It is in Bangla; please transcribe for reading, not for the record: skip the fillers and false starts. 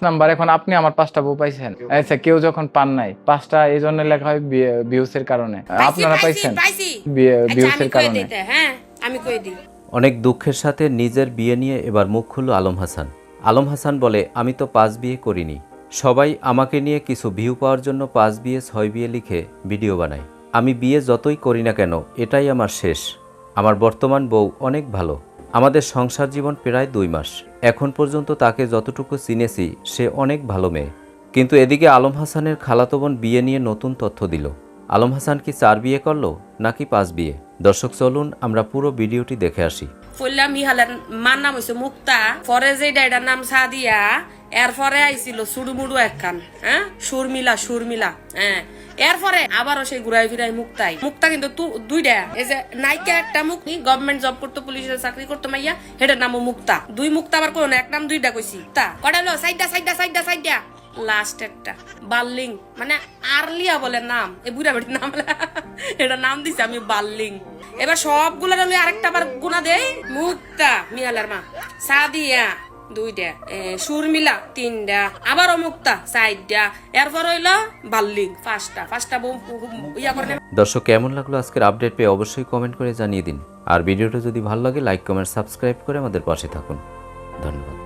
নাম্বার। এখন আপনি আমার 5টা বউ পাইছেন, আচ্ছা কেউ যখন পান নাই 5টা এই জন্য লেখা হয় ভিউসের কারণে, আপনারা পাইছেন ভিউসের কারণে। হ্যাঁ আমি কই দিই। অনেক দুঃখের সাথে নিজের বিয়ে নিয়ে এবার মুখ খুলল আলম হাসান। আলম হাসান বলে, আমি তো 5 বিয়ে করিনি, সবাই আমাকে নিয়ে কিছু ভিউ পাওয়ার জন্য 5 বিয়ে 6 বিয়ে লিখে ভিডিও বানায়। আমি বিয়ে যতই করি না কেন এটাই আমার শেষ। আমার বর্তমান বউ অনেক ভালো, আমাদের সংসার জীবন প্রায় 2 মাস। এখন পর্যন্ত তাকে যতটুকু চিনেছি সে অনেক ভালো মেয়ে। কিন্তু এদিকে আলম হাসানের খালাতো বোন বিয়ে নিয়ে নতুন তথ্য দিল। আলম হাসান কি 4 বিয়ে করলো নাকি 5 বিয়ে? দর্শক চলুন আমরা পুরো ভিডিওটি দেখে আসি। বললাম ইহালের মার নাম হইছে মুক্তা, পরে যে ডাইডার নাম সাদিয়া, এরপরে আইছিল সুড়ুমুড়ু একখান, হ্যাঁ সুরমিলা, হ্যাঁ এরপরে আবারও সেই ঘুরাই ফিরাই মুক্তা কিন্তু দুইটা, এই যে নায়িকা একটা মুক্তি, গভর্নমেন্ট জব করতো, পুলিশের চাকরি করতো মাইয়া, হেটার নামও মুক্তা। 2 মুক্তা আবার কোন এক নাম 2টা কইছি। তা কটা হলো সাইডা লাস্ট একটা বাল্লিং, মানে আরলিয়া বলে নাম, এই বুড়া বেটির নাম এটা নাম দিছে আমি বাল্লিং। এবার সবগুলোর আমি আরেকটা আবার গুণা দেই, মুক্তা মিয়ালার মা, সাদিয়া 2টা, সুরমিলা 3টা, আবারও মুক্তা 4টা, এরপর হইলো বাল্লিং 5টা ইয়া করে। দর্শক কেমন লাগলো আজকের আপডেট পেয়ে অবশ্যই কমেন্ট করে জানিয়ে দিন। আর ভিডিওটা যদি ভালো লাগে লাইক কমেন্ট সাবস্ক্রাইব করে আমাদের পাশে থাকুন। ধন্যবাদ।